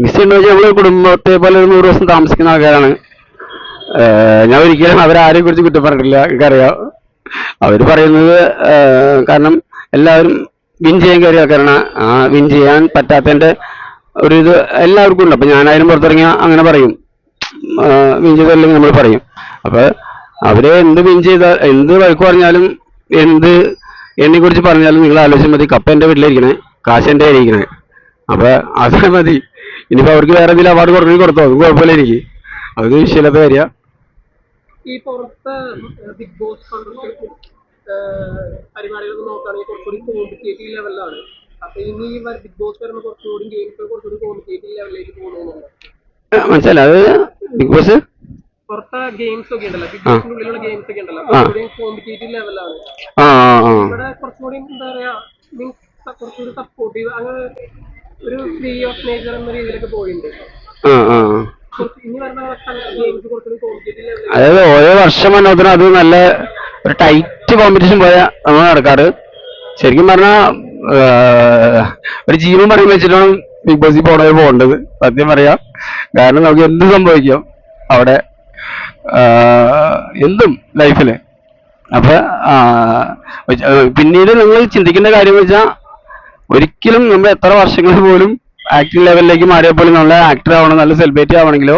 Miss ചെയ്യുന്ന വെച്ചാൽ നമ്മള് കുടുംബത്തെ പോലെ 100 ദിവസം താമസിക്കുന്ന ആൾക്കാരാണ്. ഞാൻ ഒരിക്കലും അവരാരെയും കുറിച്ച് കുറ്റം പറഞ്ഞിട്ടില്ല. എനിക്കറിയാം അവര് പറയുന്നത്. കാരണം എല്ലാവരും വിൻ ചെയ്യാൻ കയറിയ ആൾക്കാരാണ്. ആ വിൻ ചെയ്യാൻ പറ്റാത്തതിന്റെ ഒരു ഇത് എല്ലാവർക്കും ഉണ്ട്. അപ്പൊ ഞാനായാലും പുറത്തിറങ്ങിയ അങ്ങനെ പറയും, വിൻ ചെയ്തല്ലെങ്കിൽ നമ്മൾ പറയും. അപ്പൊ അവരെ എന്ത് വിൻ ചെയ്താൽ, എന്ത് വഴക്ക് പറഞ്ഞാലും, എന്ത് എന്നെ കുറിച്ച് പറഞ്ഞാലും നിങ്ങൾ ആലോചിച്ചാൽ മതി, കപ്പ എന്റെ വീട്ടിലിരിക്കണേ, കാശ് എന്റെ ഇരിക്കണേ. അപ്പൊ അത് മതി. ഇനിയിപ്പോ അവർക്ക് വേറെ എന്തെങ്കിലും അവാർഡ് കൊടുക്കണമെങ്കിൽ കൊടുത്തോ, അത് കുഴപ്പമില്ല. എനിക്ക് അത് വിഷയമില്ലാത്ത കാര്യ. ഈ പുറത്തെ ബിഗ് ബോസ് പരിപാടികളൊക്കെ നോക്കുകയാണെങ്കിൽ കുറച്ചുകൂടി കോമ്പറ്റേറ്റീവ് ലെവലിലാണ്. അപ്പൊ ഇനി ബിഗ് ബോസ് വരുന്ന കുറച്ചുകൂടി ഗെയിംസ് കുറച്ചുകൂടി കോമ്പറ്റേറ്റീവ് ലെവലിലേക്ക് പോകുന്നുണ്ട്. മനസ്സിലായി. അത് ബിഗ് ബോസ് പുറത്തെ ഗെയിംസ് ഒക്കെ ഉണ്ടല്ലോ, ബിഗ് ബോസിന്റെ ഉള്ളിലുള്ള ഗെയിംസ് ഒക്കെ ഉണ്ടല്ലോ, കുറച്ചുകൂടി കോമ്പറ്റേറ്റീവ് ലെവലാണ്. ഇവിടെ കുറച്ചുകൂടി എന്താ പറയാ, മീൻസ് കുറച്ചുകൂടി സപ്പോർട്ടീവ്, അങ്ങനെ ഒരു ഫ്രീ ഓഫ് നേച്ചർ എന്ന രീതിയിലൊക്കെ പോയിട്ടുണ്ട്. ഇനി വരുന്ന ഗെയിംസ് കുറച്ചുകൂടി കോമ്പറ്റേറ്റീവ് ലെവലിൽ, അതായത് ഓരോ വർഷം വന്നതിന് അത് നല്ല ഒരു ടൈറ്റ് കോമ്പറ്റീഷൻ പോയാ നമ്മൾ നടക്കാറ്. ശരിക്കും പറഞ്ഞാൽ ഒരു ജീവൻ പണയം വെച്ചിട്ടാണ് ബിഗ് ബോസിൽ പോകേണ്ടത്, സത്യം പറയാം. കാരണം നമുക്ക് എന്ത് സംഭവിക്കാം അവിടെ, എന്തും ലൈഫില്. അപ്പൊ പിന്നീട് നിങ്ങൾ ചിന്തിക്കേണ്ട കാര്യം എന്ന് വെച്ചാൽ, ഒരിക്കലും നമ്മൾ എത്ര വർഷങ്ങളിൽ പോലും ആക്ടിംഗ് ലെവലിലേക്ക് മാറിയാൽ പോലും നല്ല ആക്ടർ ആവണം, നല്ല സെലിബ്രിറ്റി ആവണമെങ്കിലോ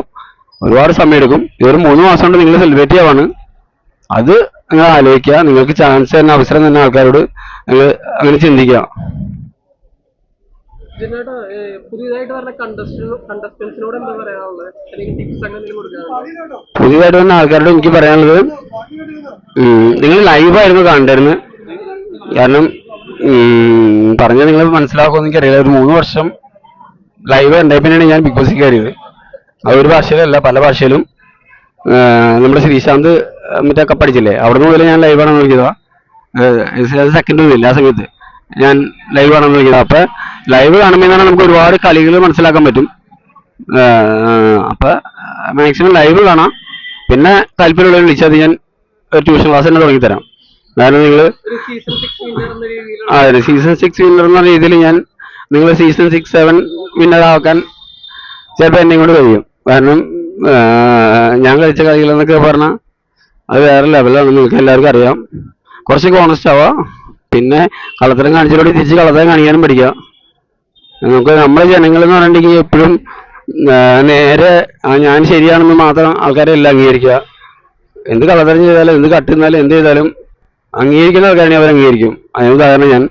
ഒരുപാട് സമയം എടുക്കും. ഇതൊരു 3 മാസം കൊണ്ട് നിങ്ങൾ സെലിബ്രിറ്റി ആവാണ്. അത് നിങ്ങൾ ആലോചിക്കുക. നിങ്ങൾക്ക് ചാൻസ് തരുന്ന അവസരം തന്നെ ആൾക്കാരോട് നിങ്ങൾ അങ്ങനെ ചിന്തിക്കുക. പുതിയതായിട്ട് വരുന്ന കണ്ടസ്റ്റൻസിനോട് എന്താ പറയാനുള്ളത്, അല്ലെങ്കിൽ ടിപ്സ് അങ്ങനെ കൊടുക്കാനുള്ളത്? പുതിയതായിട്ട് വരുന്ന ആൾക്കാരോട് എനിക്ക് പറയാനുള്ളത്, നിങ്ങൾ ലൈവായിരുന്നു കാണേണ്ടിരുന്നത്. കാരണം പറഞ്ഞാൽ നിങ്ങൾ മനസ്സിലാക്കുമെന്ന് എനിക്കറിയില്ല. ഒരു 3 വർഷം ലൈവ് ഉണ്ടായി പിന്നെയാണ് ഞാൻ ബിഗ് ബോസിൽ കയറിയത്. അത് ഒരു ഭാഷയിലല്ല, പല ഭാഷയിലും. നമ്മുടെ ശ്രീശാന്ത് മറ്റേ കപ്പടിച്ചില്ലേ, അവിടെ മുതൽ ഞാൻ ലൈവ് ആണെന്ന് വിളിച്ചതാ. സെക്കൻഡ് ഒന്നുമില്ല ആ സമയത്ത്, ഞാൻ ലൈവ് ആണെന്ന് വിളിക്കുന്നത്. അപ്പൊ ലൈവ് കാണുമ്പോൾ നമുക്ക് ഒരുപാട് കളികൾ മനസ്സിലാക്കാൻ പറ്റും. അപ്പൊ മാക്സിമം ലൈവ് കാണാം. പിന്നെ താല്പര്യമുള്ളവർ വിളിച്ചാൽ ഞാൻ ട്യൂഷൻ ക്ലാസ് തന്നെ തുടങ്ങിത്തരാം. കാരണം നിങ്ങൾ അതെ സീസൺ 6 വിന്നർ എന്ന രീതിയിൽ നിങ്ങൾ സീസൺ 6, 7 വിന്നർ ആക്കാൻ ചിലപ്പോൾ എന്നെ കൊണ്ട് കഴിയും. കാരണം ഞാൻ കളിച്ച കളികളെന്നൊക്കെ പറഞ്ഞാൽ അത് വേറെ ലെവലാണ്, നിങ്ങൾക്ക് എല്ലാവർക്കും അറിയാം. കുറച്ചൊക്കെ ഓണസ്റ്റ് ആവാം, പിന്നെ കള്ളത്തരം കാണിച്ചതോടെ തിരിച്ച് കള്ളത്തരം കാണിക്കാനും പഠിക്കാം. നമുക്ക് നമ്മുടെ ജനങ്ങൾ എന്ന് പറഞ്ഞിട്ടുണ്ടെങ്കിൽ എപ്പോഴും നേരെ ഞാൻ ശരിയാണെന്ന് മാത്രം ആൾക്കാരെ എല്ലാം അംഗീകരിക്കുക. എന്ത് കള്ളത്തരം ചെയ്താലും, എന്ത് കട്ടുന്നാലും, എന്ത് ചെയ്താലും അംഗീകരിക്കുന്ന ആൾക്കാരെ അവർ അംഗീകരിക്കും. അതിന് ഉദാഹരണം ഞാൻ